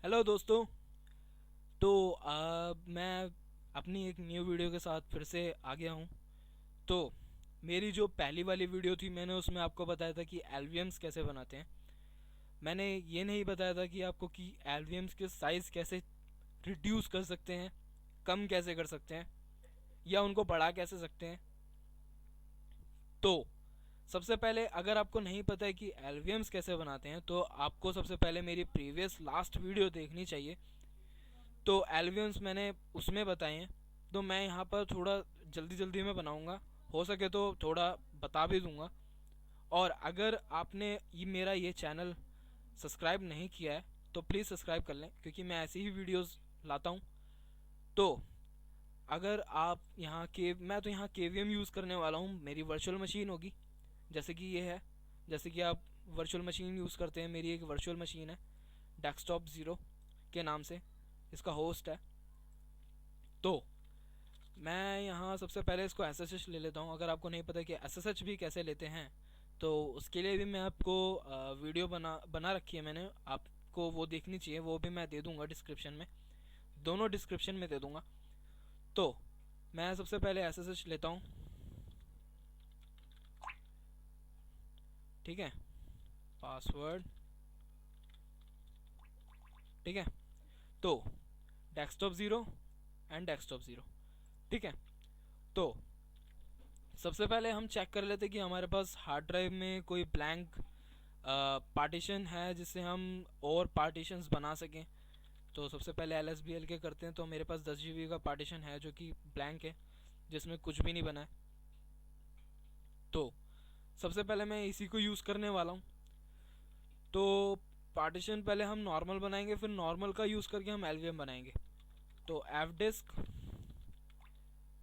Hello दोस्तों। तो मैं अपनी एक न्यू वीडियो के साथ फिर से आ गया हूँ। तो मेरी जो पहली वाली वीडियो थी मैंने उसमें आपको बताया था कि एल्वियम्स कैसे बनाते हैं। मैंने ये नहीं बताया था कि आपको कि एल्वियम्स के साइज़ कैसे रिड्यूस कर सकते हैं, कम कैसे कर सकते हैं या उनको बढ़ा कैसे सकते हैं। तो सबसे पहले अगर आपको नहीं पता है कि एल्वियम्स कैसे बनाते हैं तो आपको सबसे पहले मेरी प्रीवियस लास्ट वीडियो देखनी चाहिए। तो एल्वियंस मैंने उसमें बताए हैं। तो मैं यहाँ पर थोड़ा जल्दी जल्दी में बनाऊँगा, हो सके तो थोड़ा बता भी दूँगा। और अगर आपने मेरा ये चैनल सब्सक्राइब नहीं किया है तो प्लीज़ सब्सक्राइब कर लें, क्योंकि मैं ऐसी ही वीडियोस लाता हूँ। तो अगर आप यहाँ के मैं तो यहाँ KVM यूज़ करने वाला हूँ, मेरी वर्चुअल मशीन होगी जैसे कि ये है। जैसे कि आप वर्चुअल मशीन यूज़ करते हैं, मेरी एक वर्चुअल मशीन है डेस्कटॉप ज़ीरो के नाम से, इसका होस्ट है। तो मैं यहाँ सबसे पहले इसको SSH ले लेता हूँ। अगर आपको नहीं पता कि SSH भी कैसे लेते हैं तो उसके लिए भी मैं आपको वीडियो बना रखी है मैंने, आपको वो देखनी चाहिए, वो भी मैं दे दूँगा डिस्क्रिप्शन में, दोनों डिस्क्रिप्शन में दे दूँगा। तो मैं सबसे पहले SSH लेता हूँ, ठीक है, पासवर्ड, ठीक है। तो desktop zero and desktop zero, ठीक है। तो सबसे पहले हम चेक कर लेते कि हमारे पास हार्ड ड्राइव में कोई ब्लैंक पार्टीशन है जिससे हम और पार्टीशंस बना सकें। तो सबसे पहले LSBL के करते हैं। तो मेरे पास 10 GB का पार्टीशन है जो कि ब्लैंक है, जिसमें कुछ भी नहीं बना है। तो सबसे पहले मैं इसी को यूज़ करने वाला हूँ। तो पार्टीशन पहले हम नॉर्मल बनाएंगे, फिर नॉर्मल का यूज़ करके हम LVM बनाएंगे। तो fdisk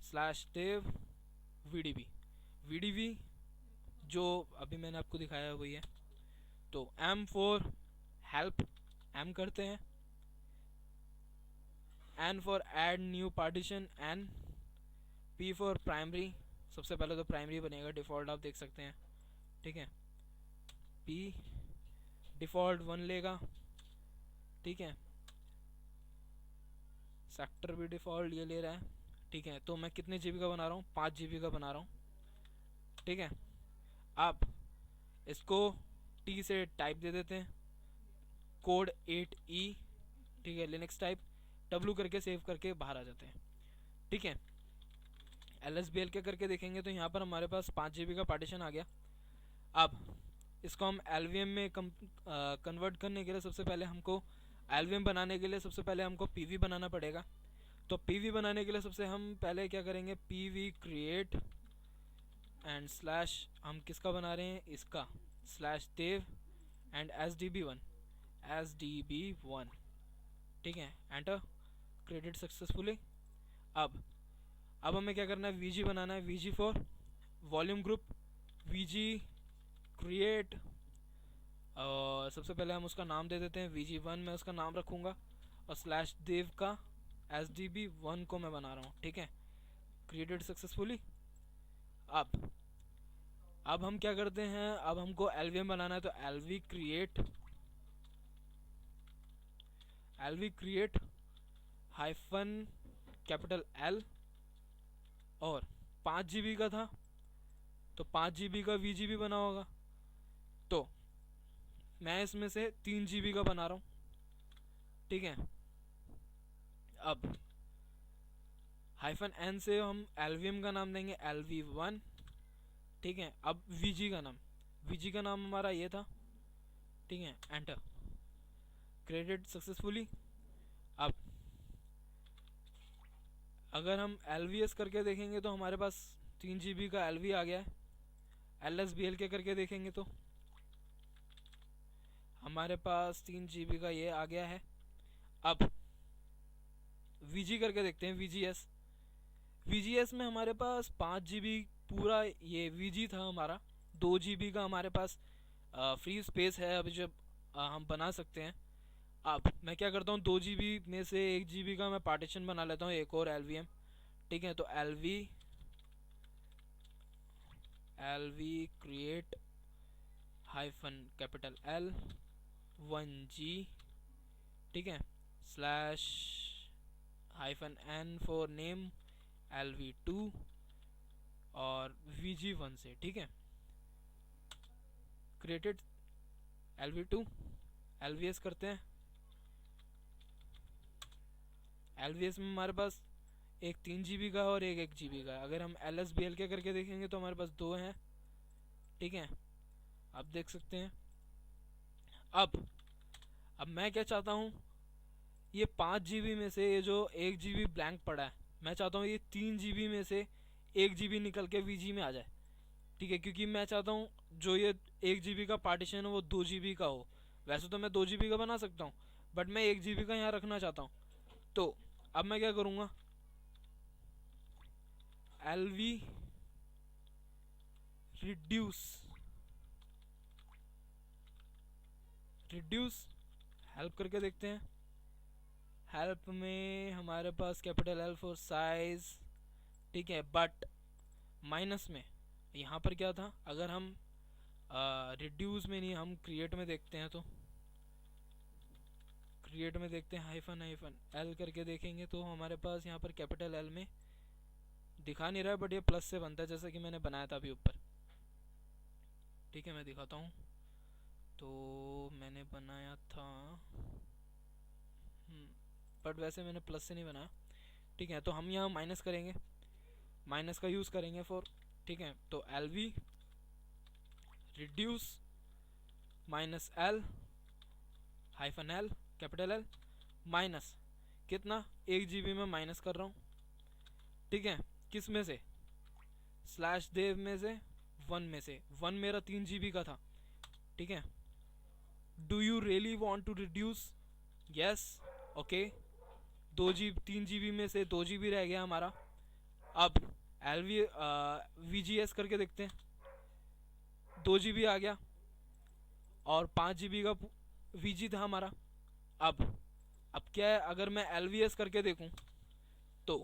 /dev vdb vdb जो अभी मैंने आपको दिखाया है वही है। तो M फॉर हेल्प, M करते हैं, N for add new partition, N, P for primary, सबसे पहले तो प्राइमरी बनेगा, डिफ़ॉल्ट आप देख सकते हैं, ठीक है। P डिफ़ॉल्ट 1 लेगा, ठीक है। सेक्टर भी डिफ़ॉल्ट ये ले रहा है, ठीक है। तो मैं कितने GB का बना रहा हूँ, 5 GB का बना रहा हूँ, ठीक है। अब इसको T से टाइप दे देते हैं, कोड 8E, ठीक है, लिनक्स टाइप, W करके सेव करके बाहर आ जाते हैं, ठीक है। LSBL के करके देखेंगे तो यहाँ पर हमारे पास 5 GB का पार्टीशन आ गया। अब इसको हम LVM में कन्वर्ट करने के लिए सबसे पहले हमको LVM बनाने के लिए सबसे पहले हमको PV बनाना पड़ेगा। तो PV बनाने के लिए सबसे हम पहले क्या करेंगे, PV क्रिएट एंड स्लैश, हम किसका बना रहे हैं, इसका, /dev एंड SDB1, ठीक है। Enter, created successfully. अब हमें क्या करना है, VG बनाना है, VG for volume group, VG create, और सबसे पहले हम उसका नाम दे देते हैं VG1, मैं उसका नाम रखूँगा, और /dev का SDB1 को मैं बना रहा हूँ, ठीक है। Created successfully. अब अब हम क्या करते हैं, अब हमको LVM बनाना है, तो LV create hyphen capital L, और 5 GB का था तो 5 GB का VG भी बना होगा। तो मैं इसमें से 3 GB का बना रहा हूँ, ठीक है। अब -N से हम LVM का नाम देंगे LV1, ठीक है। अब VG का नाम हमारा ये था, ठीक है। Enter, created successfully. अब अगर हम LVS करके देखेंगे तो हमारे पास 3 GB का LV आ गया है। LSBL के करके देखेंगे तो हमारे पास 3 GB का ये आ गया है। अब VG करके देखते हैं, VGS में हमारे पास 5 GB पूरा ये VG था हमारा, 2 GB का हमारे पास फ्री स्पेस है अभी जब हम बना सकते हैं। अब मैं क्या करता हूँ, 2 GB में से 1 GB का मैं पार्टीशन बना लेता हूँ, एक और LVM, ठीक है। तो LV create hyphen capital L 1G, ठीक है, slash hyphen N for name LV2 और VG1 से, ठीक है। क्रिएटेड LV2 LVS करते हैं। LVS में हमारे पास एक 3 GB का और एक 1 GB का। अगर हम LSBL के करके देखेंगे तो हमारे पास 2 हैं, ठीक है, आप देख सकते हैं। अब मैं क्या चाहता हूँ, ये 5 GB में से ये जो 1 GB ब्लैंक पड़ा है, मैं चाहता हूँ ये 3 GB में से 1 GB निकल के VG में आ जाए, ठीक है, क्योंकि मैं चाहता हूँ जो ये 1 GB का पार्टीशन है वो 2 GB का हो। वैसे तो मैं 2 GB का बना सकता हूँ, बट मैं 1 GB का यहाँ रखना चाहता हूँ। तो अब मैं क्या करूँगा, LV रिड्यूस हेल्प करके देखते हैं। हेल्प में हमारे पास कैपिटल L फॉर साइज, ठीक है, बट माइनस में यहाँ पर क्या था, अगर हम रिड्यूस में नहीं, हम क्रिएट में देखते हैं, तो क्रिएट में देखते हैं हाइफन L करके देखेंगे तो हमारे पास यहाँ पर कैपिटल L में दिखा नहीं रहा है, बट ये प्लस से बनता है जैसा कि मैंने बनाया था अभी ऊपर, ठीक है, मैं दिखाता हूँ। तो मैंने बनाया था, बट वैसे मैंने प्लस से नहीं बनाया, ठीक है। तो हम यहाँ माइनस करेंगे, माइनस का यूज़ करेंगे फॉर, ठीक है। तो LV reduce minus L hyphen L capital L minus कितना, 1 GB में माइनस कर रहा हूँ, ठीक है। किस में से, स्लैश देव में से 1 में से, 1 मेरा 3 GB का था, ठीक है। Do you really want to reduce, yes, okay. 3 GB में से 2 GB रह गया हमारा। अब VGS करके देखते हैं, 2 GB आ गया और 5 GB का VG था हमारा। अब क्या है, अगर मैं LVS करके देखूं तो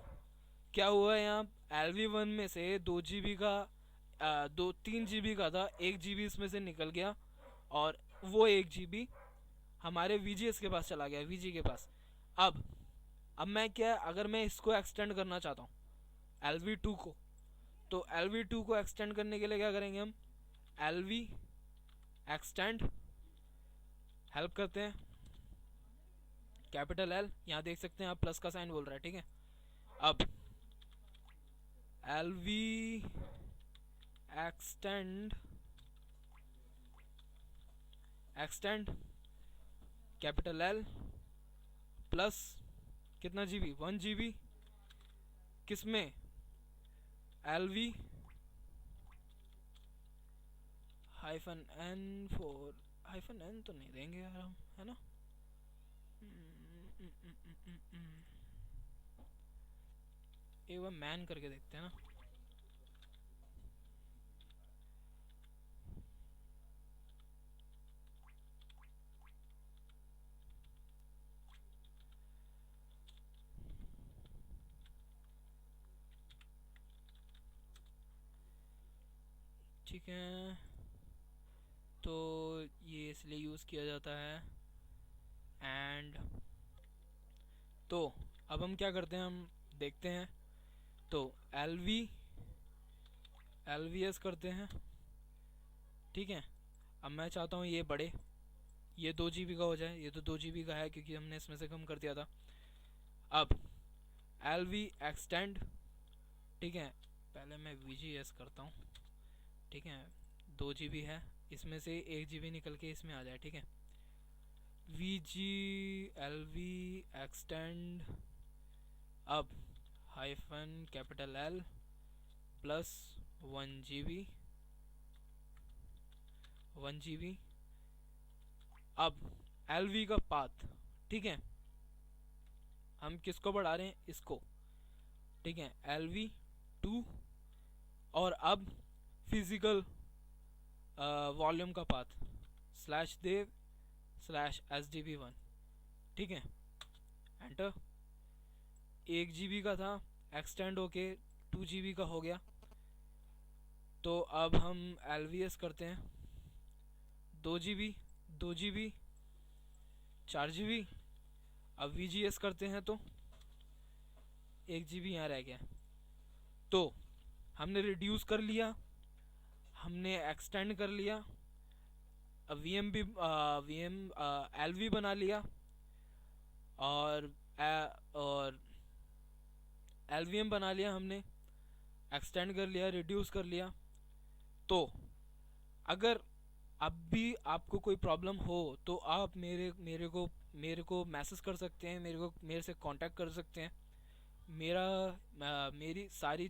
क्या हुआ है, यहाँ LV1 में से 2 GB का 3 GB का था, 1 GB इसमें से निकल गया और वो 1 GB हमारे VGS के पास चला गया, VG के पास। अब मैं क्या, अगर मैं इसको एक्सटेंड करना चाहता हूँ LV2 को, तो LV2 को एक्सटेंड करने के लिए क्या करेंगे हम, LV एक्सटेंड हेल्प करते हैं, कैपिटल L, यहाँ देख सकते हैं आप प्लस का साइन बोल रहा है, ठीक है। अब LV extend capital L plus कितना GB, 1 GB, किसमें, LV hyphen N for, hyphen N तो नहीं देंगे यार हम, है ना। एक बार मैन करके देखते हैं ना। ठीक है, तो ये इसलिए यूज़ किया जाता है। एंड तो अब हम क्या करते हैं, हम देखते हैं। तो LVS करते हैं, ठीक है। अब मैं चाहता हूँ ये बढ़े, ये 2 GB का हो जाए, ये तो 2 GB का है क्योंकि हमने इसमें से कम कर दिया था। अब LV एक्सटेंड, ठीक है, पहले मैं VGS करता हूँ, ठीक है, 2 GB है, इसमें से 1 GB निकल के इसमें आ जाए, ठीक है। LV एक्सटेंड, अब hyphen capital L plus 1 GB। अब LV का पाथ, ठीक है, हम किसको बढ़ा रहे हैं, इसको, ठीक है, LV2, और अब फिजिकल वॉल्यूम का पाथ स्लैश देव स्लैश SDB1, ठीक है, एंटर। 1 GB का था, एक्सटेंड होके 2 GB का हो गया। तो अब हम LVS करते हैं, 2 GB 4 GB अब VGS करते हैं तो 1 GB यहाँ रह गया। तो हमने रिड्यूस कर लिया, हमने एक्सटेंड कर लिया, VM भी VM LV बना लिया, और और LVM बना लिया, हमने एक्सटेंड कर लिया, रिड्यूस कर लिया। तो अगर अब भी आपको कोई प्रॉब्लम हो तो आप मेरे को मैसेज कर सकते हैं, मेरे से कांटेक्ट कर सकते हैं। मेरी सारी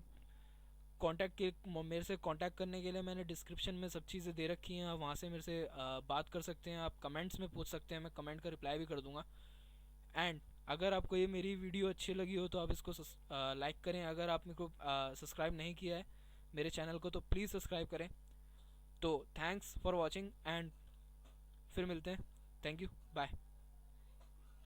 कांटेक्ट के मेरे से कांटेक्ट करने के लिए मैंने डिस्क्रिप्शन में सब चीज़ें दे रखी हैं, आप वहाँ से मेरे से बात कर सकते हैं, आप कमेंट्स में पूछ सकते हैं, मैं कमेंट का रिप्लाई भी कर दूंगा। एंड अगर आपको ये मेरी वीडियो अच्छी लगी हो तो आप इसको लाइक करें। अगर आप मेरे को सब्सक्राइब नहीं किया है मेरे चैनल को तो प्लीज़ सब्सक्राइब करें। तो थैंक्स फॉर वॉचिंग एंड फिर मिलते हैं। Thank you, bye.